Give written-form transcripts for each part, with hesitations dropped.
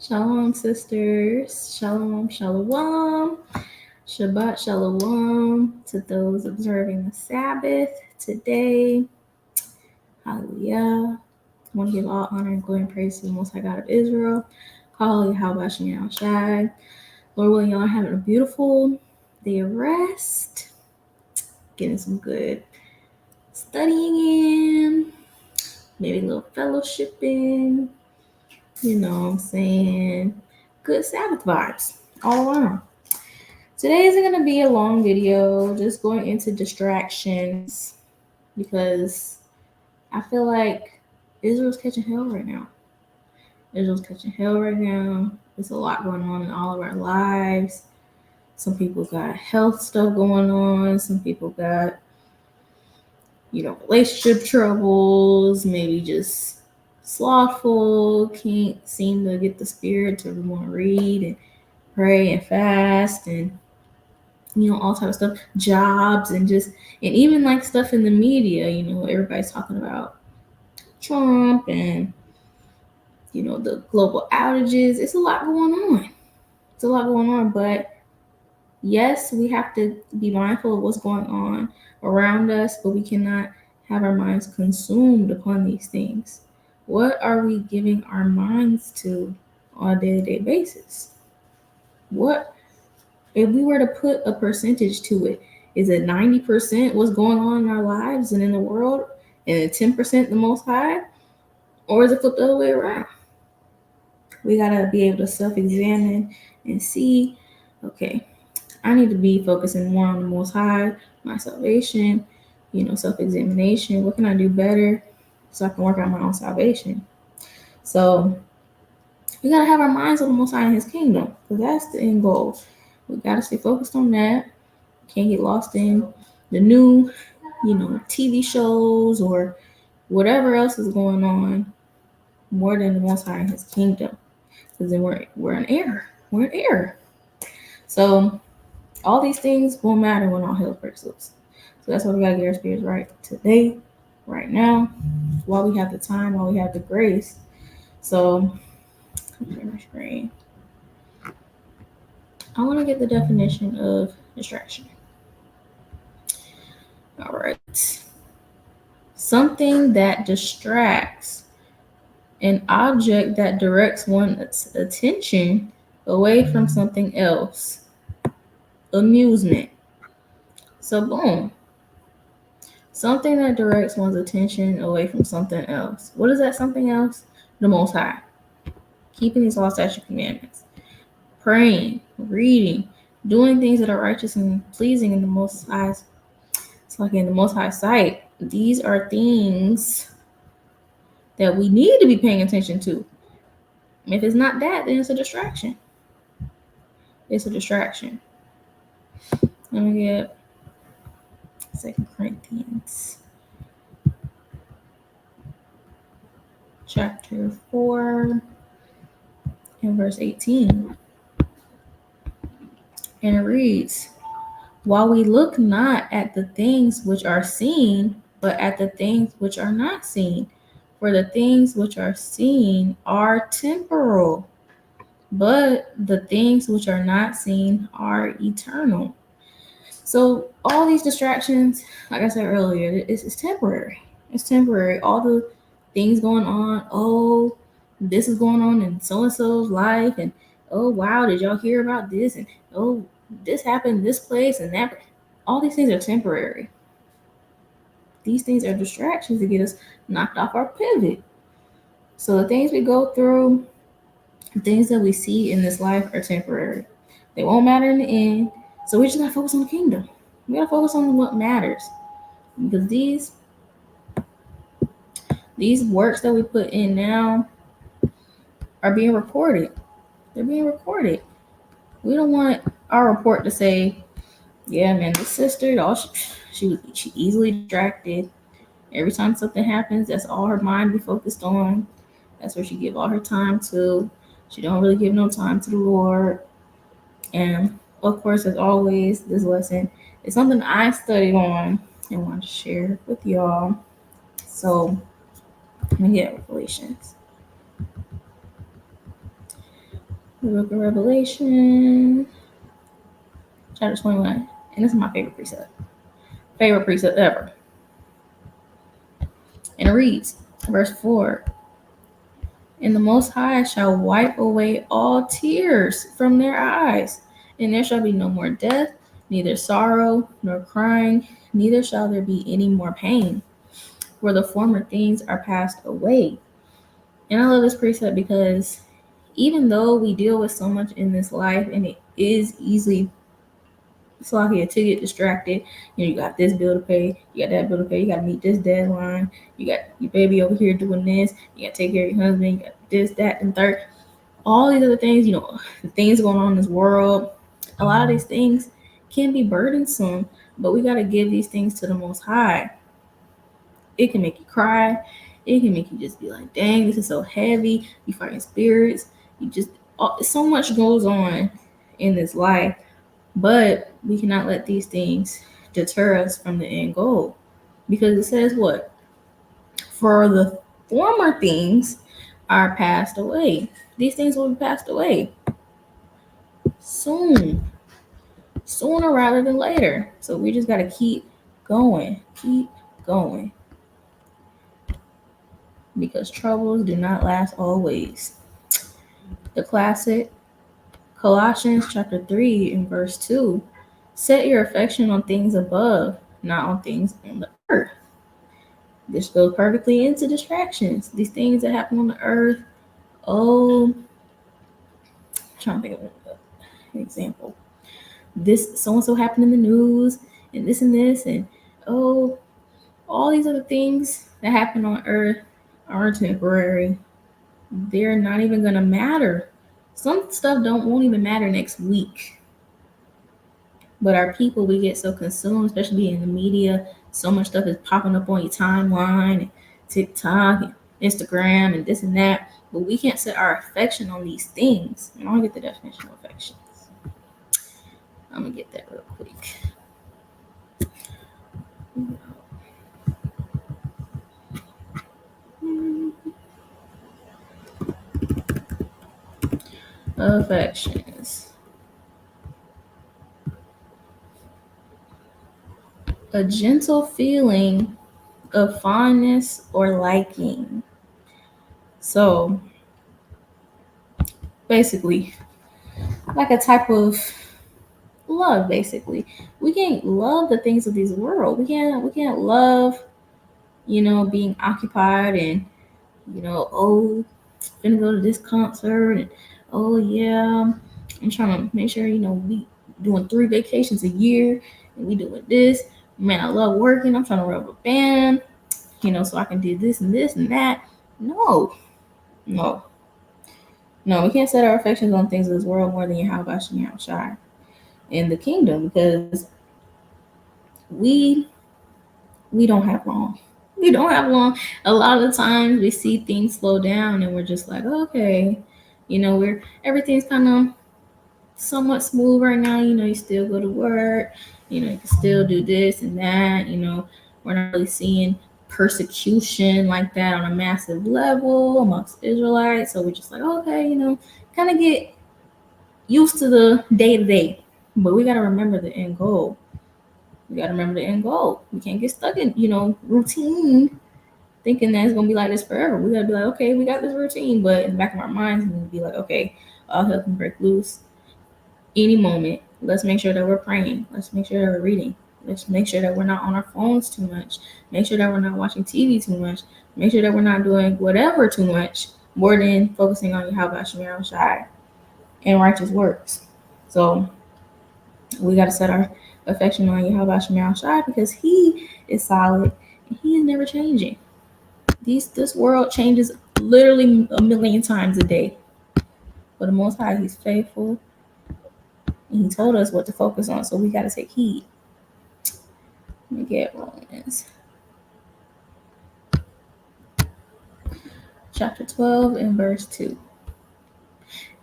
Shalom, sisters. Shalom, shalom. Shabbat shalom to those observing the Sabbath today. Hallelujah. I want to give all honor and glory and praise to the Most High God of Israel. Hallelujah. How about you now, Shai? Lord willing, y'all having a beautiful day of rest. Getting some good studying in. Maybe a little fellowshipping. You know what I'm saying? Good Sabbath vibes all around. Today isn't going to be a long video, just going into distractions because I feel like Israel's catching hell right now. Israel's catching hell right now. There's a lot going on in all of our lives. Some people got health stuff going on. Some people got, relationship troubles, maybe just slothful, can't seem to get the spirit to want to read and pray and fast and all type of stuff, jobs and even like stuff in the media, everybody's talking about Trump and the global outages. It's a lot going on. It's a lot going on, but yes, we have to be mindful of what's going on around us, but we cannot have our minds consumed upon these things. What are we giving our minds to on a day-to-day basis? What if we were to put a percentage to it? Is it 90% what's going on in our lives and in the world, and 10% the Most High? Or is it flipped the other way around? We gotta be able to self-examine and see, okay, I need to be focusing more on the Most High, my salvation, self-examination. What can I do better so I can work on my own salvation? So we gotta have our minds on the Most High and His kingdom, because that's the end goal. We gotta stay focused on that. Can't get lost in the new, TV shows or whatever else is going on more than the Most High and His kingdom, because then we're in error. We're in error. So all these things won't matter when all hell breaks loose. So that's why we gotta get our spirits right today, right now, while we have the time, while we have the grace. So share my screen. I want to get the definition of distraction. All right. Something that distracts, an object that directs one's attention away from something else. Amusement. So boom. Something that directs one's attention away from something else. What is that something else? The Most High. Keeping these law, statute, commandments. Praying, reading, doing things that are righteous and pleasing in the Most High's. It's like in the Most High sight. These are things that we need to be paying attention to. If it's not that, then it's a distraction. It's a distraction. Let me get 2 Corinthians chapter 4 and verse 18. And it reads, while we look not at the things which are seen, but at the things which are not seen. For the things which are seen are temporal, but the things which are not seen are eternal. So all these distractions, like I said earlier, it's temporary. It's temporary. All the things going on, oh, this is going on in so-and-so's life, and oh, wow, did y'all hear about this? And oh, this happened in this place and that. All these things are temporary. These things are distractions to get us knocked off our pivot. So the things we go through, the things that we see in this life are temporary. They won't matter in the end. So we just gotta focus on the kingdom. We gotta focus on what matters. Because these works that we put in now are being recorded. They're being recorded. We don't want our report to say, yeah, man, this sister, she easily distracted. Every time something happens, that's all her mind be focused on. That's where she give all her time to. She don't really give no time to the Lord. And of course, as always, this lesson is something I studied on and want to share with y'all. So let me get Revelations. The book of Revelation, chapter 21. And this is my favorite precept. Favorite precept ever. And it reads, verse 4, and the Most High shall wipe away all tears from their eyes, and there shall be no more death, neither sorrow nor crying, neither shall there be any more pain, for the former things are passed away. And I love this precept because even though we deal with so much in this life and it is easily Slovakia to get distracted. You got this bill to pay, you got that bill to pay, you got to meet this deadline, you got your baby over here doing this, you got to take care of your husband, you got this, that, and third. All these other things, the things going on in this world, a lot of these things can be burdensome, but we got to give these things to the Most High. It can make you cry. It can make you just be like, dang, this is so heavy. You fighting spirits. So much goes on in this life. But we cannot let these things deter us from the end goal. Because it says what? For the former things are passed away. These things will be passed away soon. Sooner rather than later. So we just got to keep going. Keep going. Because troubles do not last always. The classic Colossians chapter 3 and verse 2. Set your affection on things above, not on things on the earth. This goes perfectly into distractions. These things that happen on the earth. Oh, I'm trying to think of an example. This so and so happened in the news, and this, and oh, all these other things that happen on earth are temporary. They're not even gonna matter. Some stuff won't even matter next week. But our people, we get so consumed, especially in the media. So much stuff is popping up on your timeline, and TikTok, and Instagram, and this and that. But we can't set our affection on these things. And I'll get the definition of affections. I'm gonna get that real quick. Affections. A gentle feeling of fondness or liking. So basically, like a type of love. Basically, we can't love the things of this world. We can't love, being occupied and oh, gonna go to this concert and oh yeah, I'm trying to make sure we doing 3 vacations a year and we doing this. Man, I love working. I'm trying to rub a band, so I can do this and this and that. No, no, no. We can't set our affections on things of this world more than Yahweh Shem Shai in the kingdom, because we don't have long. We don't have long. A lot of the times we see things slow down and we're just like, okay, everything's kind of somewhat smooth right now. You still go to work, you can still do this and that. We're not really seeing persecution like that on a massive level amongst Israelites. So we're just like, okay, kind of get used to the day to day. But we got to remember the end goal. We got to remember the end goal. We can't get stuck in, routine thinking that it's going to be like this forever. We got to be like, okay, we got this routine. But in the back of our minds, we need to be like, okay, all hell can break loose any moment. Let's make sure that we're praying. Let's make sure that we're reading. Let's make sure that we're not on our phones too much. Make sure that we're not watching TV too much. Make sure that we're not doing whatever too much more than focusing on Yahweh Shem Shai and righteous works. So we got to set our affection on Yahweh Shem Shai because He is solid and He is never changing. This world changes literally a million times a day. But the Most High, He's faithful. And He told us what to focus on, so we got to take heed. Let me get Romans. Chapter 12 and verse 2.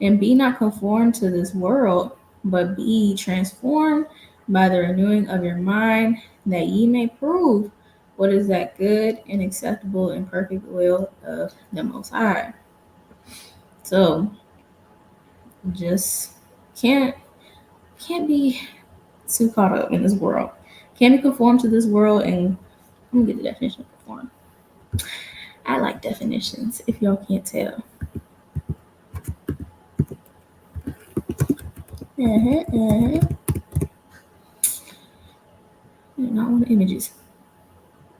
And be not conformed to this world, but be ye transformed by the renewing of your mind, that ye may prove what is that good and acceptable and perfect will of the Most High. So just can't be too caught up in this world. Can't be conformed to this world. And I'm gonna get the definition of conform. I like definitions, if y'all can't tell. Not on the images.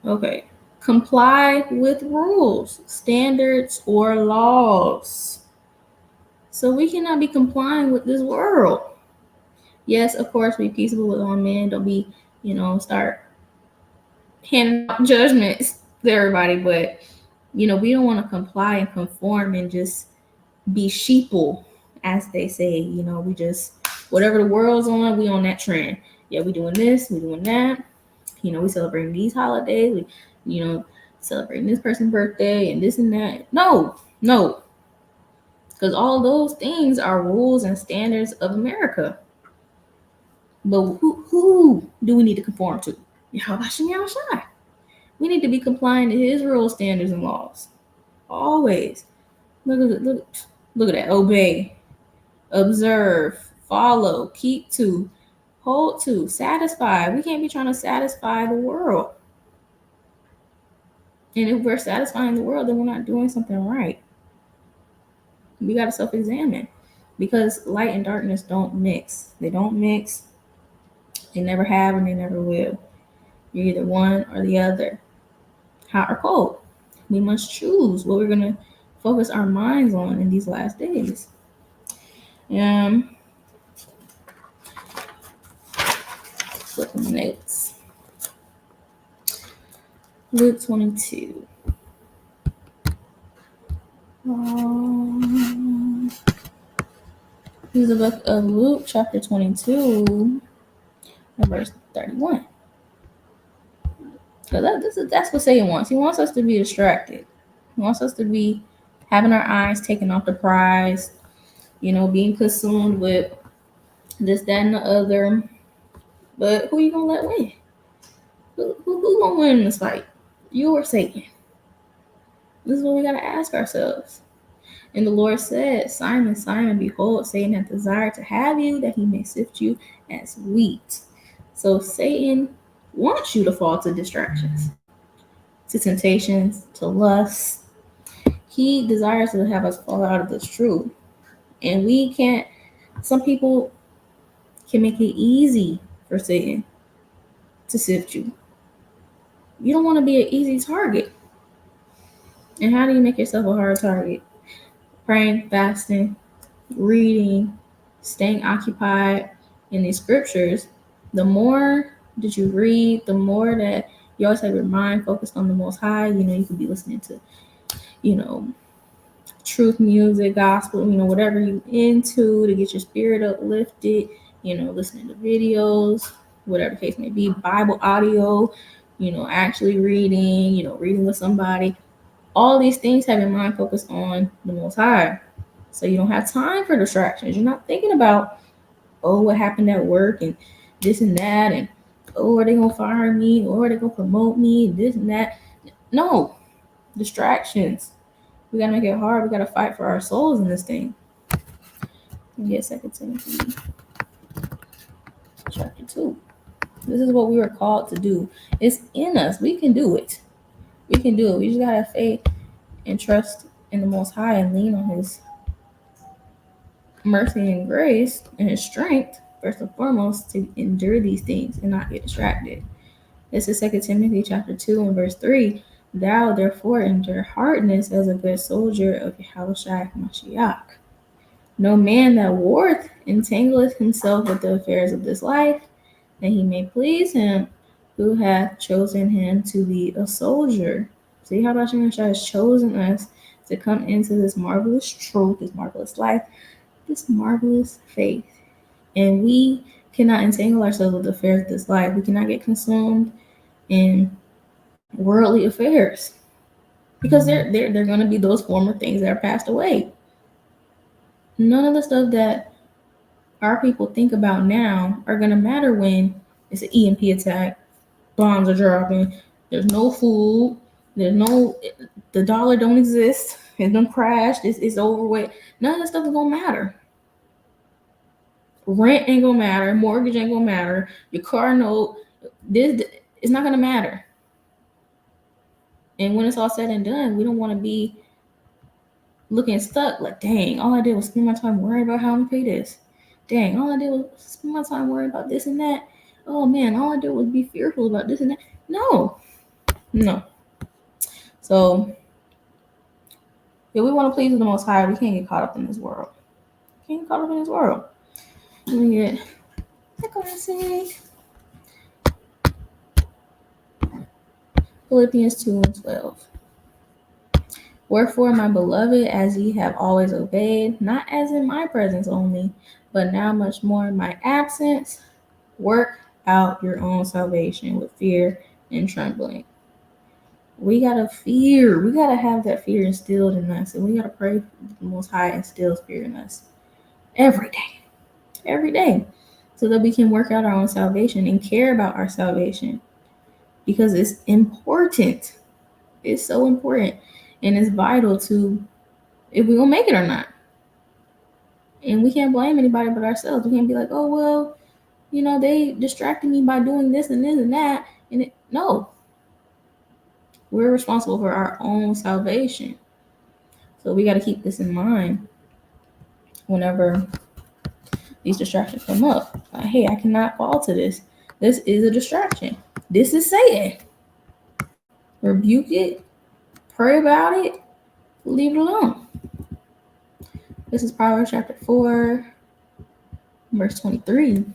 Okay. Comply with rules, standards, or laws. So we cannot be complying with this world. Yes, of course, be peaceable with all men. Don't be, start handing out judgments to everybody. But, we don't want to comply and conform and just be sheeple, as they say. We just, whatever the world's on, we on that trend. Yeah, we doing this, we doing that. We celebrating these holidays. We, celebrating this person's birthday and this and that. No. Because all those things are rules and standards of America. But who do we need to conform to? Yahweh Shai. We need to be complying to his rules, standards, and laws. Always. Look at that. Obey, observe, follow, keep to, hold to, satisfy. We can't be trying to satisfy the world. And if we're satisfying the world, then we're not doing something right. We got to self-examine, because light and darkness don't mix. They don't mix. They never have and they never will. You're either one or the other, hot or cold. We must choose what we're going to focus our minds on in these last days. Flip the notes. Luke 22. This is the book of Luke, chapter 22, verse 31. So that's what Satan wants. He wants us to be distracted. He wants us to be having our eyes taken off the prize, being consumed with this, that, and the other. But who you gonna let win? Who gonna win in this fight? You or Satan? This is what we gotta ask ourselves. And the Lord said, Simon, Simon, behold, Satan hath desired to have you, that he may sift you as wheat. So Satan wants you to fall to distractions, to temptations, to lust. He desires to have us fall out of this truth. And we can't, some people can make it easy for Satan to sift you. You don't want to be an easy target. And how do you make yourself a hard target? Praying, fasting, reading, staying occupied in these scriptures. The more that you read, the more that you always have your mind focused on the Most High. You could be listening to, truth music, gospel, whatever you into to get your spirit uplifted, listening to videos, whatever the case may be, Bible audio, actually reading, reading with somebody. All these things have your mind focused on the Most High. So you don't have time for distractions. You're not thinking about, what happened at work and this and that, and are they gonna fire me, or are they gonna promote me, this and that. No, distractions. We gotta make it hard. We gotta fight for our souls in this thing. Get 2 Timothy chapter 2. This is what we were called to do. It's in us. We can do it. We can do it. We just gotta have faith and trust in the Most High and lean on his mercy and grace and his strength, first and foremost, to endure these things and not get distracted. This is 2 Timothy chapter 2 and verse 3. Thou therefore endure hardness as a good soldier of Yahushua Mashiach. No man that warreth entangleth himself with the affairs of this life, that he may please him who hath chosen him to be a soldier. See how Mashiach has chosen us to come into this marvelous truth, this marvelous life, this marvelous faith. And we cannot entangle ourselves with the affairs of this life. We cannot get consumed in worldly affairs, because they're going to be those former things that are passed away. None of the stuff that our people think about now are going to matter when it's an EMP attack, bombs are dropping, there's no food, the dollar don't exist, it's done crashed, it's over with. None of that stuff is going to matter. Rent ain't gonna matter. Mortgage ain't gonna matter. Your car note, this it's not gonna matter. And when it's all said and done, we don't want to be looking stuck. Like, dang, all I did was spend my time worrying about how I'm gonna pay this. Dang, all I did was spend my time worrying about this and that. Oh man, all I did was be fearful about this and that. No. So if we want to please the Most High, we can't get caught up in this world. Can't get caught up in this world. Let me get the classic. Philippians 2:12. Wherefore, my beloved, as ye have always obeyed, not as in my presence only, but now much more in my absence, work out your own salvation with fear and trembling. We gotta fear. We gotta have that fear instilled in us, and we gotta pray the Most High instills fear in us every day, so that we can work out our own salvation and care about our salvation, because it's important. It's so important, and it's vital to if we're gonna make it or not. And we can't blame anybody but ourselves. We can't be like, oh well, they distracted me by doing this and this and that. No, we're responsible for our own salvation. So we got to keep this in mind whenever these distractions come up. Like, hey, I cannot fall to this. This is a distraction. This is Satan. Rebuke it, pray about it, leave it alone. This is Proverbs chapter 4, verse 23.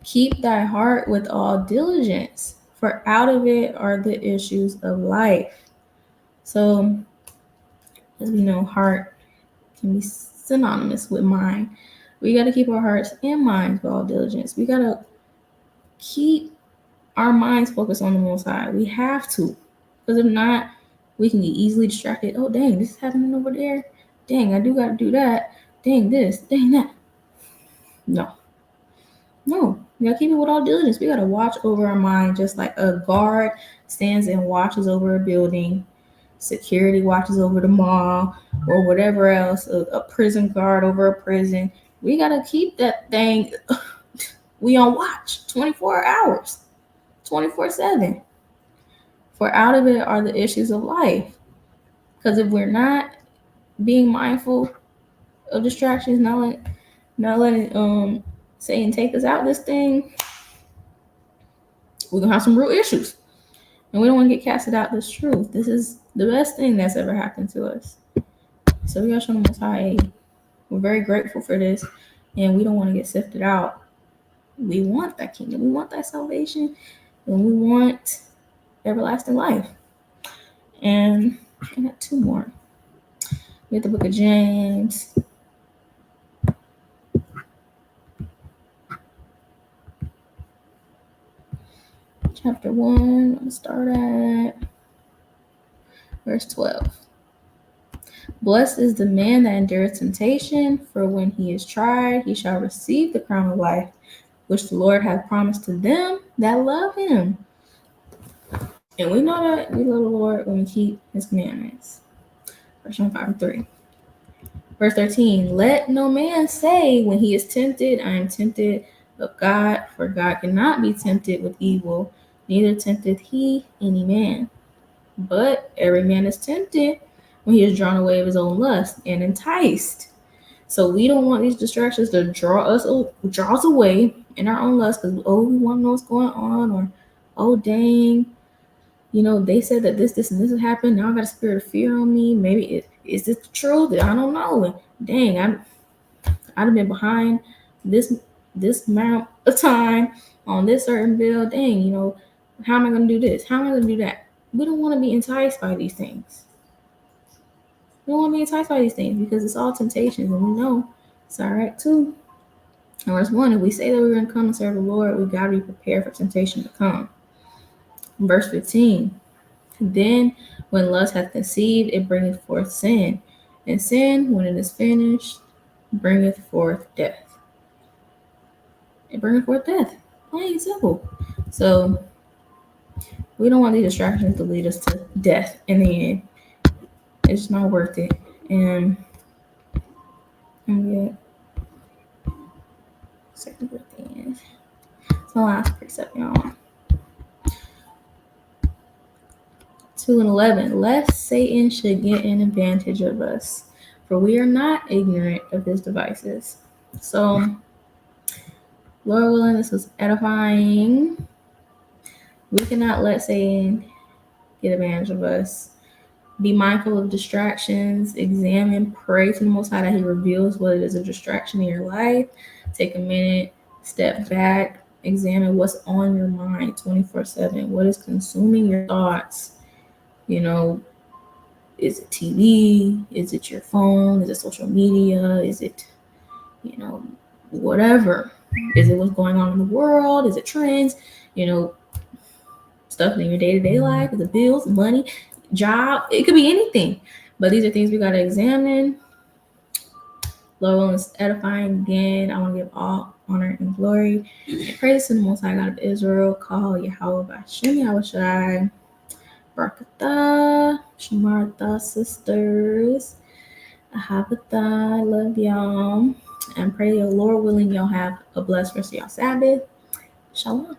Keep thy heart with all diligence, for out of it are the issues of life. So, as we know, heart can be synonymous with mind. We got to keep our hearts and minds with all diligence. We got to keep our minds focused on the Most High. We have to. Because if not, we can get easily distracted. Oh, dang, this is happening over there. Dang, I do got to do that. Dang this, dang that. No. We got to keep it with all diligence. We got to watch over our mind just like a guard stands and watches over a building. Security watches over the mall or whatever else. A prison guard over a prison. We got to keep that thing. We on watch 24 hours, 24/7. For out of it are the issues of life. Because if we're not being mindful of distractions, not letting Satan take us out this thing, we're gonna have some real issues. And we don't want to get casted out this truth. This is the best thing that's ever happened to us. So we gotta show the Most High. We're very grateful for this, and we don't want to get sifted out. We want that kingdom. We want that salvation, and we want everlasting life. And I got two more. We have the book of James. Chapter 1, I'll start at verse 12. Blessed is the man that endureth temptation, for when he is tried, he shall receive the crown of life, which the Lord hath promised to them that love him. And we know that we love the Lord when we keep his commandments. Verse 5-3. Verse 13, let no man say when he is tempted, I am tempted of God, for God cannot be tempted with evil, neither tempteth he any man. But every man is tempted when he is drawn away of his own lust and enticed. So we don't want these distractions to draw us away in our own lust because, we want to know what's going on, or, oh, dang, they said that this, and this has happened. Now I got a spirit of fear on me. Maybe is this the truth? I don't know. And dang, I'd have been behind this amount of time on this certain bill. Dang, how am I going to do this? How am I going to do that? We don't want to be enticed by these things. We don't want to be enticed by these things because it's all temptations, and we know it's all right too. And verse 1, if we say that we're going to come and serve the Lord, we got to be prepared for temptation to come. Verse 15, then when lust hath conceived, it bringeth forth sin. And sin, when it is finished, bringeth forth death. It bringeth forth death. Plain and simple. So we don't want these distractions to lead us to death in the end. It's not worth it. And yeah. 2 Corinthians. It's my last precept, y'all. 2:11. Lest Satan should get an advantage of us, for we are not ignorant of his devices. So, Lord willing, this was edifying. We cannot let Satan get advantage of us. Be mindful of distractions. Examine, pray to the Most High that He reveals what is a distraction in your life. Take a minute, step back, examine what's on your mind 24/7. What is consuming your thoughts? You know, is it TV? Is it your phone? Is it social media? Is it, whatever? Is it what's going on in the world? Is it trends? Stuff in your day-to-day life? Is it bills, money, job? It could be anything. But these are things we got to examine. Lord willing, is edifying again. I want to give all honor and glory and praise to the Most High God of Israel. Call Yahweh Bashem, Yahweh Shai, Barakatah, Shemartha, sisters. Ahavatah, I love y'all. And pray, Lord willing, y'all have a blessed rest of y'all Sabbath. Shalom.